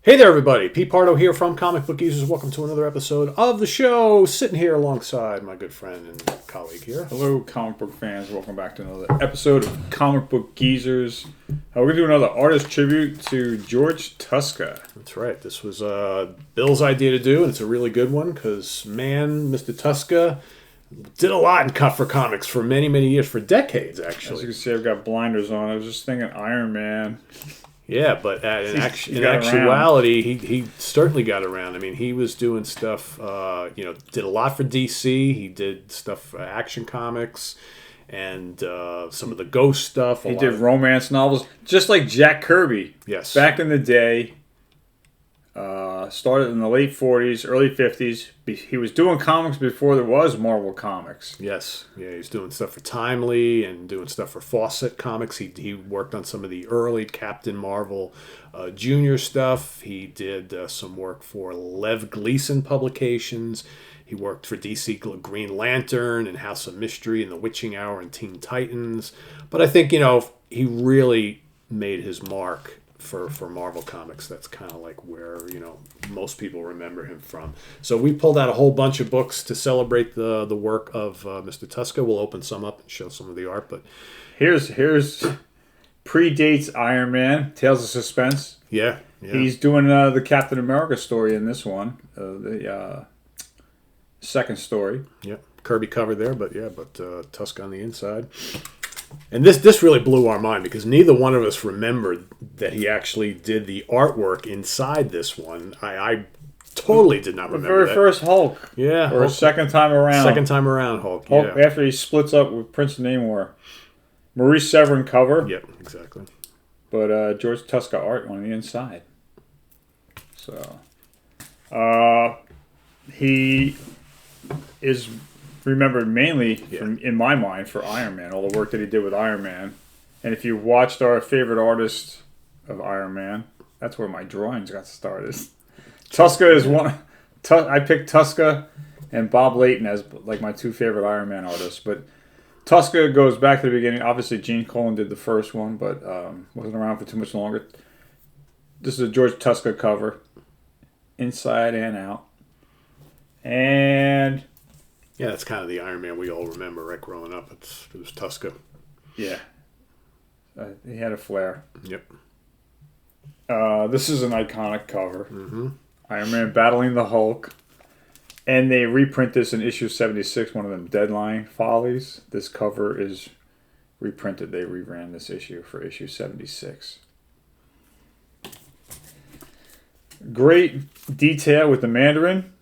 Hey there, everybody. Pete Pardo here from Comic Book Geezers. Welcome to another episode of the show. Sitting here alongside my good friend and colleague here. Hello, comic book fans. Welcome back to another episode of Comic Book Geezers. We're going to do another artist tribute to George Tuska. That's right. This was Bill's idea to do, and it's a really good one because, man, Mr. Tuska did a lot for comics for many, many years, for decades, actually. As you can see, I've got blinders on. I was just thinking Iron Man. Yeah, but in actuality, he certainly got around. I mean, he was doing stuff, did a lot for DC. He did stuff for Action Comics and some of the Ghost stuff. He did romance novels, just like Jack Kirby. Yes. Back in the day, started in the late 40s, early 50s. He was doing comics before there was Marvel Comics. Yes. Yeah, he's doing stuff for Timely and doing stuff for Fawcett Comics. He worked on some of the early Captain Marvel Jr. stuff. He did some work for Lev Gleason Publications. He worked for DC Green Lantern and House of Mystery and The Witching Hour and Teen Titans. But I think, he really made his mark for Marvel Comics. That's kind of like where, most people remember him from. So we pulled out a whole bunch of books to celebrate the work of Mr. Tuska. We'll open some up and show some of the art. But here's predates Iron Man, Tales of Suspense. Yeah. He's doing the Captain America story in this one, the second story. Yep, Kirby cover there, but Tuska on the inside. And this really blew our mind because neither one of us remembered that he actually did the artwork inside this one. I totally did not remember the very first Hulk. Yeah. Or Hulk. Second time around Hulk, yeah. Yeah. After he splits up with Prince Namor. Maurice Severin cover. Yep, exactly. But George Tuska art on the inside. So, he is remembered mainly, in my mind, for Iron Man, all the work that he did with Iron Man. And if you watched our favorite artist of Iron Man, that's where my drawings got started. Tuska is one. I picked Tuska and Bob Layton as like my two favorite Iron Man artists. But Tuska goes back to the beginning. Obviously, Gene Colan did the first one, but wasn't around for too much longer. This is a George Tuska cover, inside and out. And yeah, that's kind of the Iron Man we all remember, right? Growing up, it was Tuska. Yeah. He had a flair. Yep. This is an iconic cover. Mm-hmm. Iron Man battling the Hulk. And they reprint this in issue 76, one of them Deadline Follies. This cover is reprinted. They reran this issue for issue 76. Great detail with the Mandarin.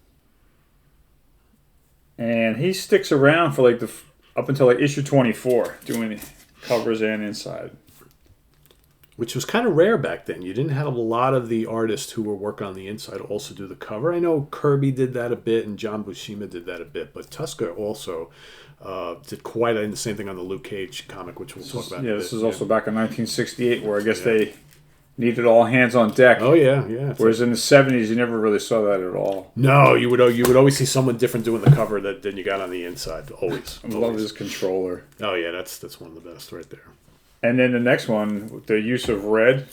And he sticks around for up until issue 24, doing covers and inside. Which was kind of rare back then. You didn't have a lot of the artists who were working on the inside also do the cover. I know Kirby did that a bit and John Buscema did that a bit, but Tuska also did quite the same thing on the Luke Cage comic, which we'll talk about. Yeah, this is also back in 1968, where I guess they needed all hands on deck. Oh yeah. Whereas in the 70s, you never really saw that at all. No, you would always see someone different doing the cover than you got on the inside. Always. I love his controller. Oh yeah, that's one of the best right there. And then the next one, with the use of red,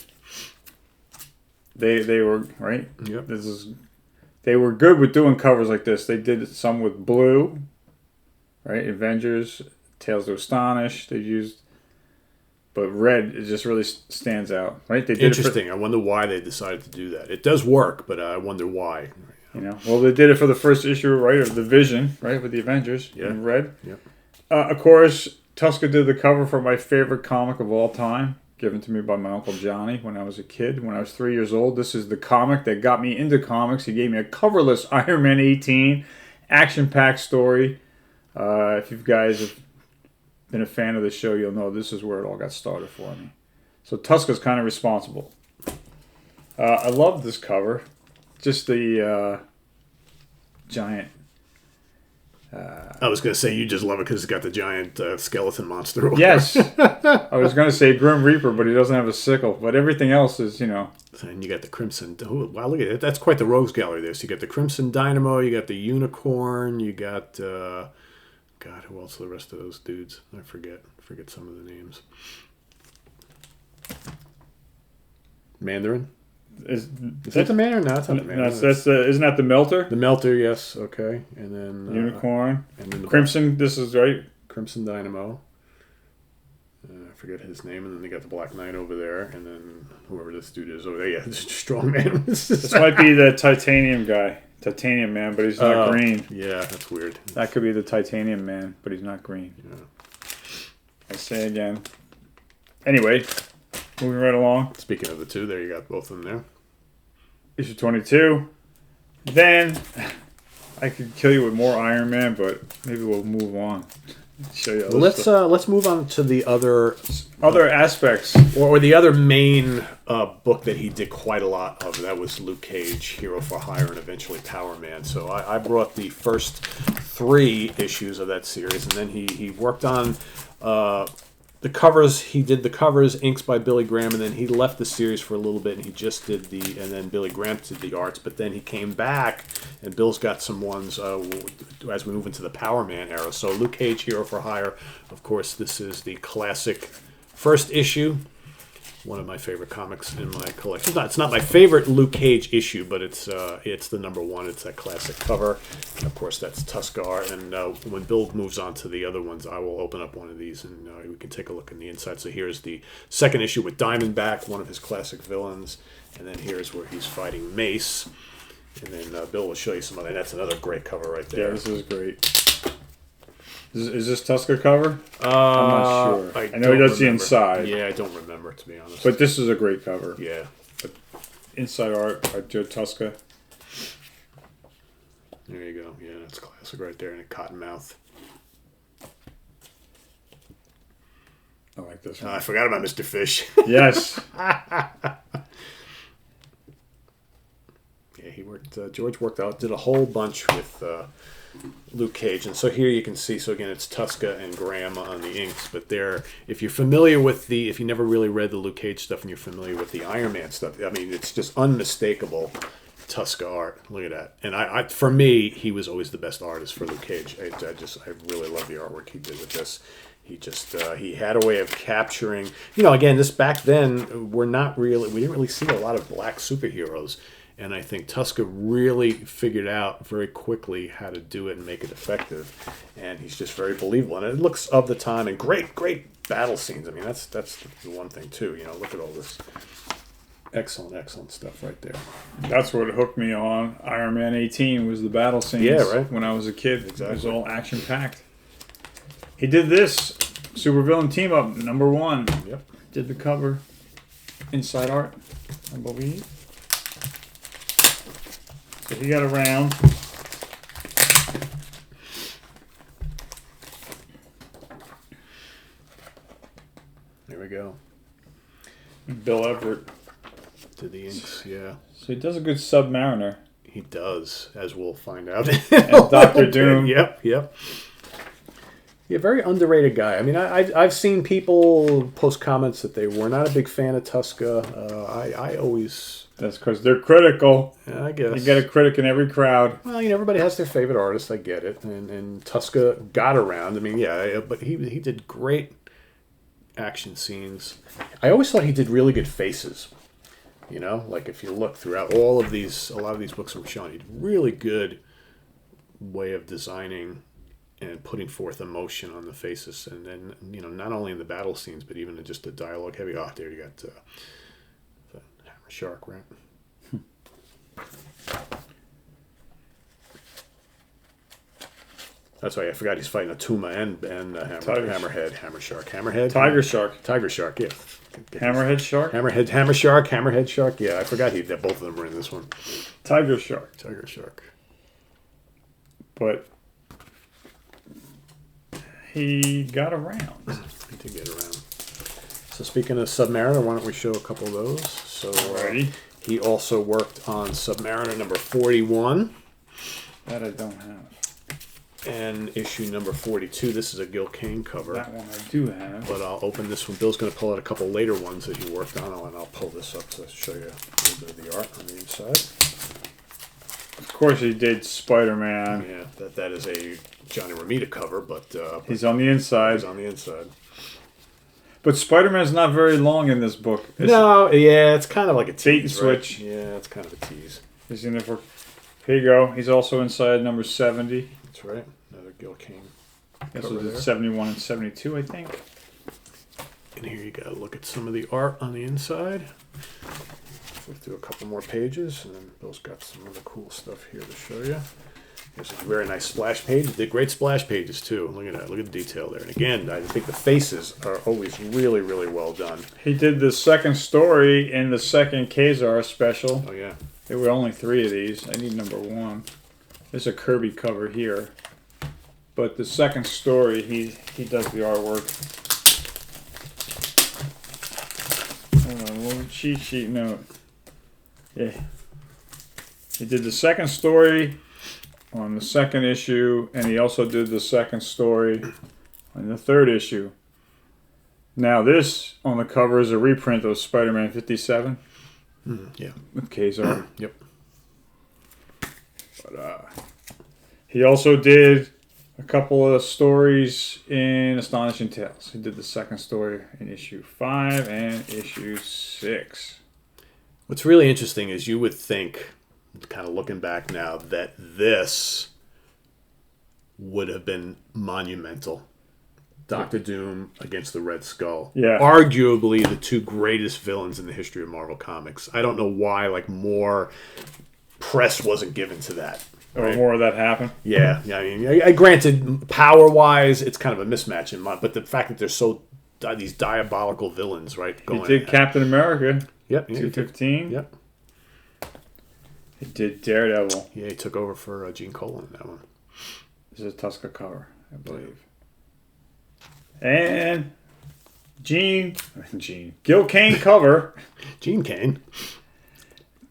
they were right. Yep. They were good with doing covers like this. They did some with blue, right? Avengers, Tales to Astonish. They used. But red, it just really stands out, right? They did Interesting. I wonder why they decided to do that. It does work, but I wonder why. Well, they did it for the first issue, right, of the Vision, right, with the Avengers in red. Yep. Of course, Tuska did the cover for my favorite comic of all time, given to me by my Uncle Johnny when I was a kid, when I was 3 years old. This is the comic that got me into comics. He gave me a coverless Iron Man 18, action-packed story. If you guys have been a fan of the show, you'll know this is where it all got started for me. So Tuska's kind of responsible. I love this cover. Just the giant. I was going to say you just love it because it's got the giant skeleton monster. Yes. I was going to say Grim Reaper, but he doesn't have a sickle. But everything else is, And you got the Crimson. Oh, wow, look at it. That's quite the rogues gallery there. So you got the Crimson Dynamo, you got the Unicorn, you got... God, who else are the rest of those dudes? I forget some of the names. Mandarin? Is that the man or not? That's not the man. Isn't that the Melter? The Melter, yes. Okay, and then Unicorn. And then the Crimson. This is right. Crimson Dynamo. I forget his name, and then they got the Black Knight over there, and then whoever this dude is over there. Yeah, this strong man. This might be the Titanium guy. Titanium Man, but he's not green. Yeah, that's weird. That could be the Titanium Man, but he's not green. Yeah. I say again. Anyway, moving right along. Speaking of the two, there you got both of them there. Issue 22. Then, I could kill you with more Iron Man, but maybe we'll move on. Show you let's move on to the other aspects, or the other main book that he did quite a lot of. That was Luke Cage, Hero for Hire, and eventually Power Man. So I brought the first 3 issues of that series, and then he worked on the covers. He did the covers, inks by Billy Graham, and then he left the series for a little bit, and he just did and then Billy Graham did the arts, but then he came back, and Bill's got some ones as we move into the Power Man era. So Luke Cage, Hero for Hire, of course, this is the classic first issue. One of my favorite comics in my collection. It's not my favorite Luke Cage issue, but it's the number 1. It's that classic cover. And of course, that's Tuska art. And when Bill moves on to the other ones, I will open up one of these and we can take a look in the inside. So here's the second issue with Diamondback, one of his classic villains. And then here's where he's fighting Mace. And then Bill will show you some other. And that's another great cover right there. Yeah, this is great. Is this Tuska cover? I'm not sure. I know he does the inside. Yeah, I don't remember, to be honest. But this is a great cover. Yeah. Inside art by George Tuska. There you go. Yeah, that's classic right there in a Cottonmouth. I like this one. I forgot about Mr. Fish. Yes. Yeah, he worked. George worked out, did a whole bunch with Luke Cage, and so here you can see. So again, it's Tuska and Graham on the inks, but if you're familiar with if you never really read the Luke Cage stuff and you're familiar with the Iron Man stuff, I mean, it's just unmistakable Tuska art. Look at that. And for me, he was always the best artist for Luke Cage. I really love the artwork he did with this. He had a way of capturing. Again, this back then we didn't really see a lot of black superheroes. And I think Tuska really figured out very quickly how to do it and make it effective. And he's just very believable. And it looks of the time, and great battle scenes. I mean, that's the one thing, too. Look at all this excellent stuff right there. That's what hooked me on Iron Man 18 was the battle scenes. Yeah, right. When I was a kid. Exactly. It was all action-packed. He did this supervillain team-up, number 1. Yep. Did the cover. Inside art, I believe. So he got around. There we go. Bill Everett. To the inks, yeah. So he does a good Submariner. He does, as we'll find out. And Dr. Doom. Yep. Yeah, very underrated guy. I mean, I've seen people post comments that they were not a big fan of Tuska. I always... That's because they're critical. Yeah, I guess. You get a critic in every crowd. Well, everybody has their favorite artist. I get it. And Tuska got around. I mean, yeah, but he did great action scenes. I always thought he did really good faces. Like if you look throughout a lot of these books I'm showing, he did really good way of designing and putting forth emotion on the faces. And then, not only in the battle scenes, but even in just the dialogue heavy. Oh, there you got the Hammer Shark, right? That's why I forgot he's fighting a Tuma and Hammerhead, Hammer Shark, Hammerhead, Tiger Shark, yeah. Hammerhead Shark, Hammer Shark, Hammerhead Shark. Yeah, I forgot that both of them were in this one. Tiger Shark. But he got around. He did get around. So speaking of Submariner, why don't we show a couple of those? So he also worked on Submariner number 41. That I don't have. And issue number 42. This is a Gil Kane cover. That one I do have. But I'll open this one. Bill's going to pull out a couple later ones that he worked on, and I'll pull this up to show you a little bit of the art on the inside. Of course, he did Spider-Man. Yeah, that is a Johnny Romita cover, but he's on the inside. But Spider-Man's not very long in this book. No, yeah, it's kind of like a tease. Bait and switch. Right? Yeah, it's kind of a tease. He's in there for. Here you go. He's also inside number 70. That's right. Another Gil Kane. So it's 71 and 72, I think. And here you go. Look at some of the art on the inside. Flip through a couple more pages, and then Bill's got some other cool stuff here to show you. There's a very nice splash page. He did great splash pages too. Look at that. Look at the detail there. And again, I think the faces are always really, really well done. He did the second story in the second Kazar special. Oh yeah. There were only 3 of these. I need number 1. There's a Kirby cover here. But the second story, he does the artwork. Hold on, a little cheat sheet note. Yeah. He did the second story on the second issue, and he also did the second story on the third issue. Now this, on the cover, is a reprint of Spider-Man 57. Yeah. With Kazar. Yep. But he also did a couple of stories in Astonishing Tales. He did the second story in issue 5 and issue 6. What's really interesting is you would think, kind of looking back now, that this would have been monumental. Doctor Doom against the Red Skull. Yeah. Arguably the 2 greatest villains in the history of Marvel Comics. I don't know why more press wasn't given to that. Or right? more of that happened. Yeah. I mean, granted, power-wise, it's kind of a mismatch in my, but the fact that they're these diabolical villains, right? He did Captain America. Yep. 215. Yep. He did Daredevil. Yeah, he took over for Gene Colan in that one. This is a Tuska cover, I believe. And Gil Kane cover. Gene Kane.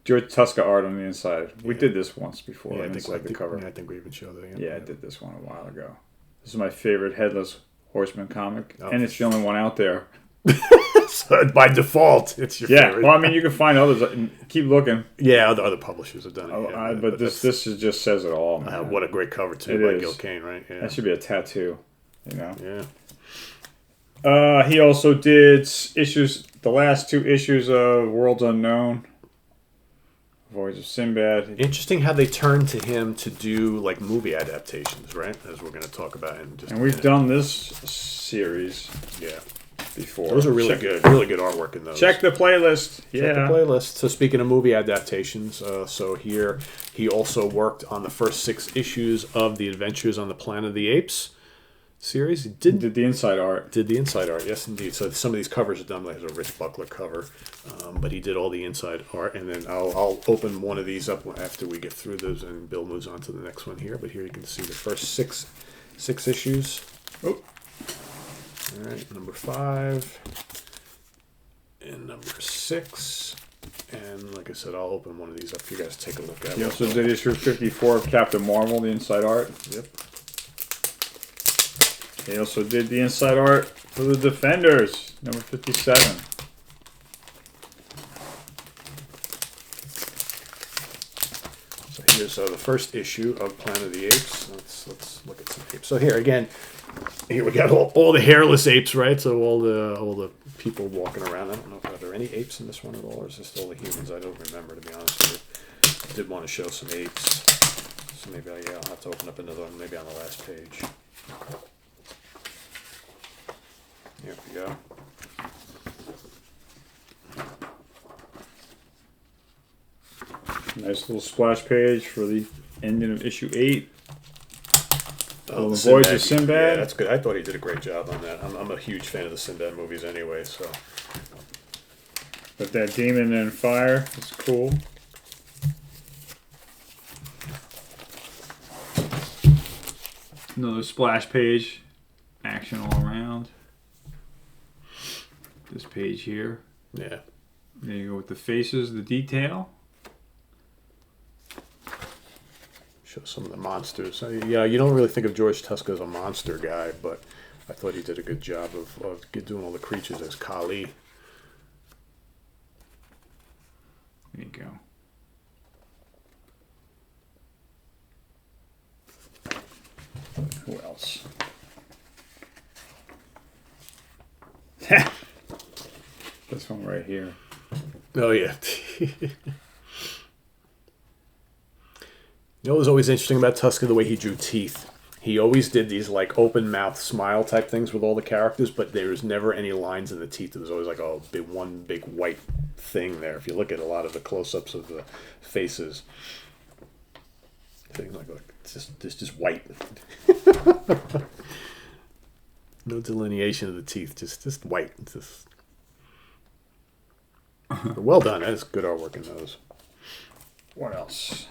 George Tuska art on the inside. We did this once before. Yeah, I think the cover. Yeah, I think we even showed it again. Yeah, I did this one a while ago. This is my favorite Headless Horseman comic, Oh. and it's the only one out there. So by default, it's your favorite. Well, I mean, you can find others. Keep looking. Yeah, other publishers have done it. But this just says it all. Man. What a great cover too by Gil Kane, right? Yeah. That should be a tattoo. You know. Yeah. He also did the last 2 issues of Worlds Unknown, Voyage of Sinbad. Interesting how they turned to him to do movie adaptations, right? As we're going to talk about in just. And we've done this series. Yeah. Before. Those are really good artwork in those. Check the playlist. Check the playlist. So speaking of movie adaptations, so here he also worked on the first 6 issues of the Adventures on the Planet of the Apes series. He did the inside art. Did the inside art, yes indeed. So some of these covers are done like a Rich Buckler cover, but he did all the inside art. And then I'll open one of these up after we get through those, and Bill moves on to the next one here. But here you can see the first six issues. Oh. All right, number 5 and number 6, and like I said, I'll open one of these up for you guys to take a look at. He also did issue 54 of Captain Marvel, the inside art. Yep. He also did the inside art for the Defenders, number 57. So here's the first issue of Planet of the Apes. Let's look at some apes. So here again. Here we got all the hairless apes, right? So all the people walking around. I don't know if are there any apes in this one at all, or is this all the humans? I don't remember, to be honest with you. I did want to show some apes, so maybe I'll have to open up another one, maybe on the last page. Here we go. Nice little splash page for the ending of issue 8. Oh, the Voyage of Sinbad. Yeah, that's good. I thought he did a great job on that. I'm a huge fan of the Sinbad movies anyway, so. But that demon and fire is cool. Another splash page. Action all around. This page here. Yeah. There you go with the faces, the detail. Show some of the monsters. Yeah, you don't really think of George Tuska as a monster guy, but I thought he did a good job of doing all the creatures as Kali. There you go. Who else? This one right here. Oh, yeah. You know what was always interesting about Tuska? The way he drew teeth. He always did these like open mouth smile type things with all the characters, but there was never any lines in the teeth. There was always like one big white thing there. If you look at a lot of the close-ups of the faces, things like it's just white. No delineation of the teeth, just white. Just well done. That is good artwork in those. What else?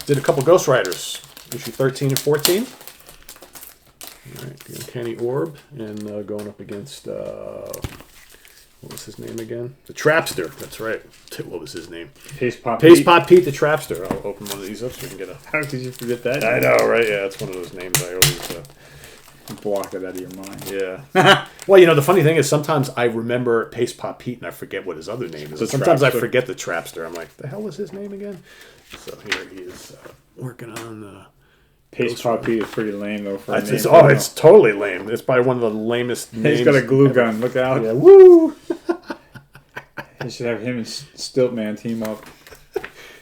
Did a couple Ghost Riders. Issue 13 and 14. All right, the Uncanny Orb, and going up against, what was his name again? The Trapster, that's right. What was his name? Paste Pot Pete the Trapster. I'll open one of these up so we can get a... How could you forget that? I know, right? Yeah, it's one of those names I always... block it out of your mind. Yeah. Well, the funny thing is sometimes I remember Paste Pot Pete and I forget what his other name is. Sometimes I forget the Trapster. I'm like, the hell was his name again? So here he is working on... Paste Pot Pete is pretty lame though for a name. It's totally lame. It's probably one of the lamest names. He's got a glue gun. Look out! Yeah, woo! You should have him and Stiltman team up.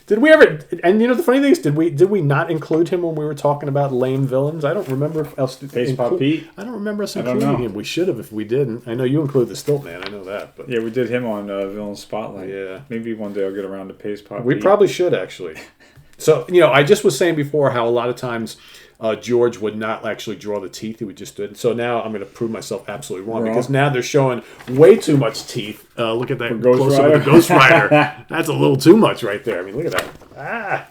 Did we ever? And the funny thing is, did we not include him when we were talking about lame villains? I don't remember if else. Paste Pot Pete. I don't remember us including him. We should have if we didn't. I know you include the Stiltman. I know that. But yeah, we did him on Villain Spotlight. Yeah, maybe one day I'll get around to Paste Pot Pete. We probably should actually. So, I just was saying before how a lot of times George would not actually draw the teeth. He would just do it. So now I'm going to prove myself absolutely wrong because now they're showing way too much teeth. Look at that close-up of the Ghost Rider. That's a little too much right there. I mean, look at that. Ah!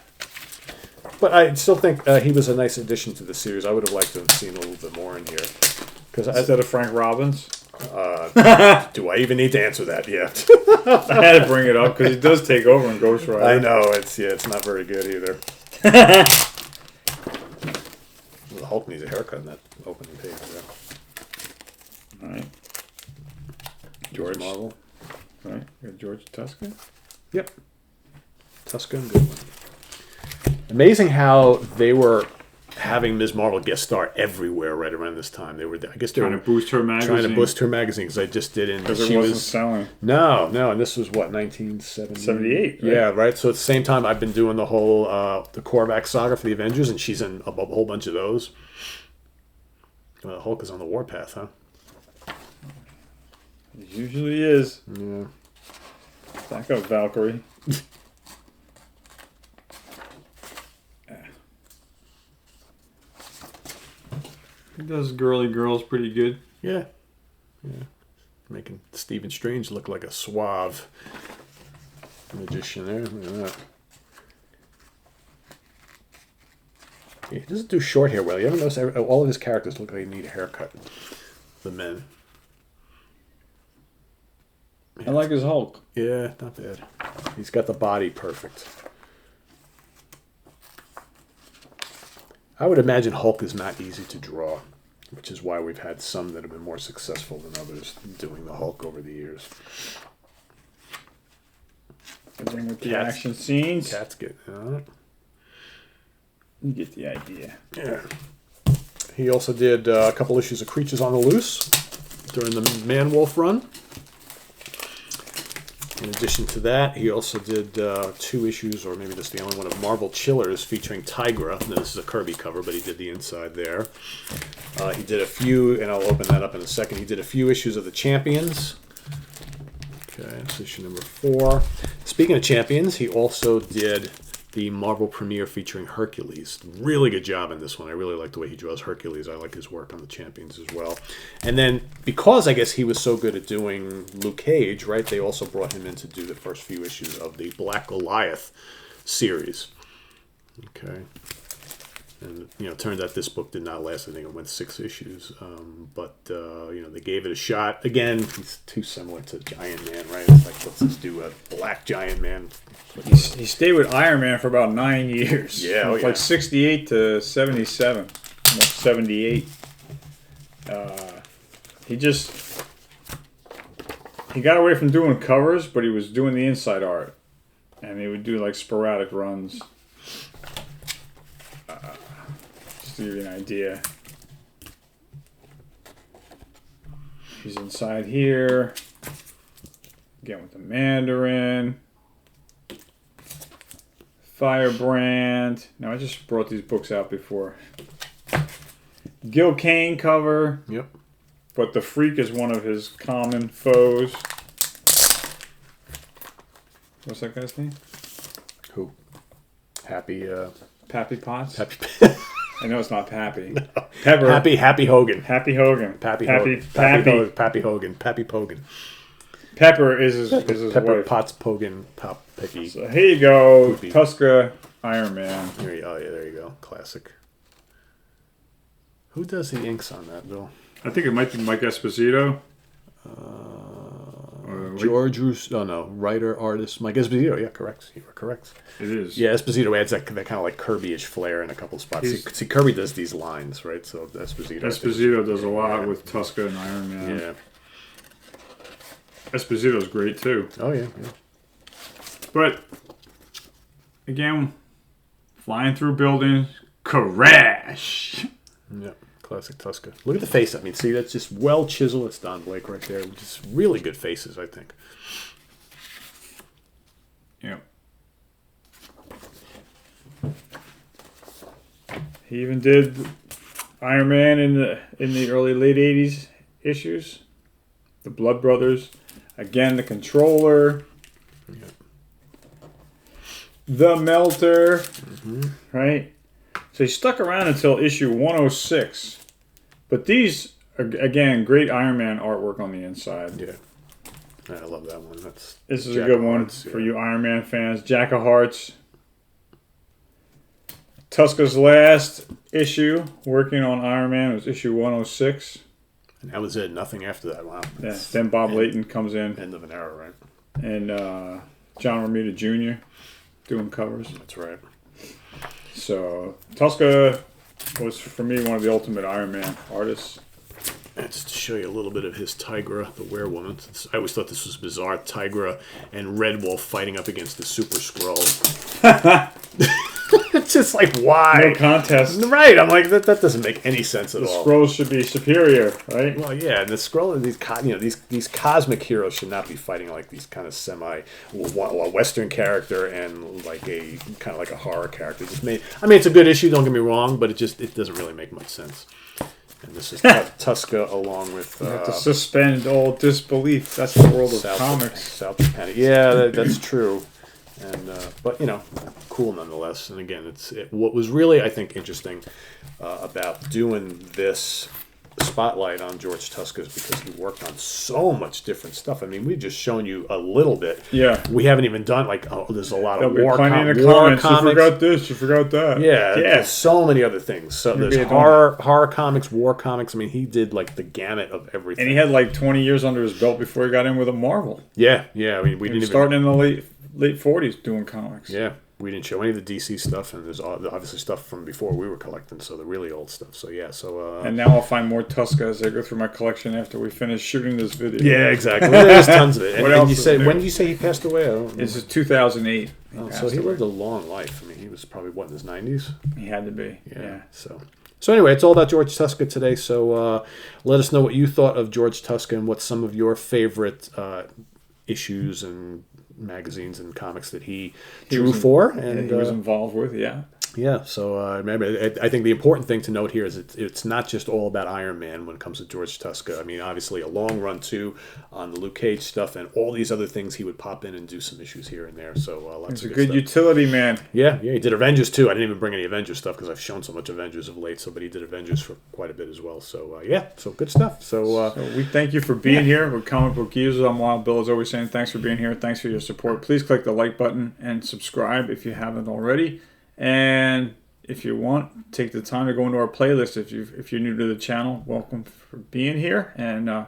But I still think he was a nice addition to the series. I would have liked to have seen a little bit more in here. Instead of Frank Robbins? Do I even need to answer that yet? I had to bring it up because he does take over in Ghost Rider. I know it's not very good either. The Hulk needs a haircut in that opening page. All right, George Marvel. All right, you got George Tuska. Yep, Tuska, good one. Amazing how they were having Ms. Marvel guest star everywhere right around this time. They were, I guess, trying to boost her magazine. Trying to boost her magazine because I just did in. Because it wasn't selling. No, and this was what 1978. Right? Yeah, right. So at the same time, I've been doing the whole the Korvac saga for the Avengers, and she's in a whole bunch of those. Hulk is on the warpath, huh? It usually is. Yeah. Back up, Valkyrie. He does girly girls pretty good. Yeah. Making Stephen Strange look like a suave magician there. Look at that. Yeah, he doesn't do short hair well. You ever notice all of his characters look like they need a haircut? The men. I like his Hulk. Yeah, not bad. He's got the body perfect. I would imagine Hulk is not easy to draw, which is why we've had some that have been more successful than others doing the Hulk over the years. Everything with the action scenes. Cats get You get the idea. Yeah. He also did a couple issues of Creatures on the Loose during the Man-Wolf run. In addition to that, he also did 2 issues, or maybe this is the only one, of Marvel Chillers featuring Tigra. Now, this is a Kirby cover, but he did the inside there. He did a few, and I'll open that up in a second. He did a few issues of the Champions. Okay, that's issue number 4. Speaking of Champions, he also did the Marvel premiere featuring Hercules. Really good job in this one. I really like the way he draws Hercules. I like his work on the Champions as well. And then, because I guess he was so good at doing Luke Cage, right, they also brought him in to do the first few issues of the Black Goliath series. Okay. And, it turned out this book did not last. I think it went 6 issues. But they gave it a shot. Again, he's too similar to Giant Man, right? It's like, let's just do a black Giant Man. He stayed with Iron Man for about 9 years. Yeah, like 68 to 77. Almost 78. He got away from doing covers, but he was doing the inside art. And he would do like sporadic runs. To give you an idea. He's inside here. Again with the Mandarin. Firebrand. Now, I just brought these books out before. Gil Kane cover. Yep. But the Freak is one of his common foes. What's that guy's name? Who? Happy. Pappy Potts? Happy. I know it's not Pappy. No. Pepper. Happy Hogan. Happy Hogan. Pappy Pappy. Hogan. Pappy Hogan. Pappy Pogan. Pepper is his Pepper wife. Potts Pogan Pop Picky. So here you go. Poopy. Tuska Iron Man. Oh yeah, there you go. Classic. Who does the inks on that, Bill? I think it might be Mike Esposito. George Russo. Oh no, writer, artist, Mike Esposito. Yeah, correct. You were correct. It is. Yeah, Esposito adds that kind of like Kirby-ish flair in a couple spots. See, Kirby does these lines, right? So Esposito does a lot with Tuska and Iron Man. Yeah. Esposito's great too. Oh yeah. But again, flying through buildings, crash. Yeah. Classic Tuska. Look at the face. I mean, see, that's just well chiseled. It's Don Blake right there. Just really good faces, I think. Yep. He even did Iron Man in the early late '80s issues. The Blood Brothers. Again, the Controller. Yep. The Melter. Right? So he stuck around until issue 106. But these, again, great Iron Man artwork on the inside. Yeah. I love that one. This is a good one for you Iron Man fans. Jack of Hearts. Tuska's last issue working on Iron Man was issue 106. And that was it. Nothing after that. Wow. Yeah. Then Bob Layton comes in. End of an era, right? And John Romita Jr. doing covers. That's right. So Tuska was, for me, one of the ultimate Iron Man artists. And just to show you a little bit of his Tigra, the Werewoman. I always thought this was bizarre. Tigra and Red Wolf fighting up against the Super Skrull. It's just like, why? No contest. Right. I'm like, that doesn't make any sense at all. The Skrulls should be superior, right? Well, yeah, and the Skrull, these cosmic heroes should not be fighting like these kind of a Western character and like a kind of like a horror character. It's a good issue, don't get me wrong, but it doesn't really make much sense. And this is Tuska along with... You have to suspend all disbelief. That's the world of comics. South Japan. Yeah, that's true. And but cool nonetheless. And again, what was really, I think, interesting about doing this spotlight on George Tuska is because he worked on so much different stuff. I mean, we've just shown you a little bit. Yeah. We haven't even done there's a lot of war comics. You forgot this, you forgot that. Yeah. There's so many other things. So there's horror comics, war comics. I mean, he did like the gamut of everything. And he had like 20 years under his belt before he got in with a Marvel. Yeah. I mean, we didn't starting in the late 40s doing comics. Yeah. We didn't show any of the DC stuff, and there's obviously stuff from before we were collecting, so the really old stuff. So yeah, and now I'll find more Tuska as I go through my collection after we finish shooting this video. Yeah, exactly. There's tons of it. What else when did you say he passed away? This is 2008. So he lived a long life. I mean, he was probably in his 90s. He had to be. Yeah. So anyway, it's all about George Tuska today. So let us know what you thought of George Tuska and what some of your favorite issues and magazines and comics that he drew for and he was involved with. Yeah, so maybe I think the important thing to note here is it's not just all about Iron Man when it comes to George Tuska. I mean, obviously a long run too on the Luke Cage stuff and all these other things. He would pop in and do some issues here and there. So lots of good utility man. Yeah, he did Avengers too. I didn't even bring any Avengers stuff because I've shown so much Avengers of late. But he did Avengers for quite a bit as well. So so good stuff. So we thank you for being here with Comic Book Users. I'm Wild Bill, as always, saying thanks for being here. Thanks for your support. Please click the like button and subscribe if you haven't already. And if you want, take the time to go into our playlist. If you're new to the channel, welcome for being here. And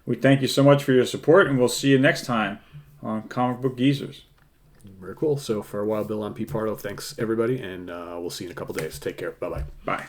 we thank you so much for your support, and we'll see you next time on Comic Book Geezers. Very cool. So for Wild Bill, I'm Pete Pardo. Thanks, everybody, and we'll see you in a couple days. Take care. Bye-bye. Bye.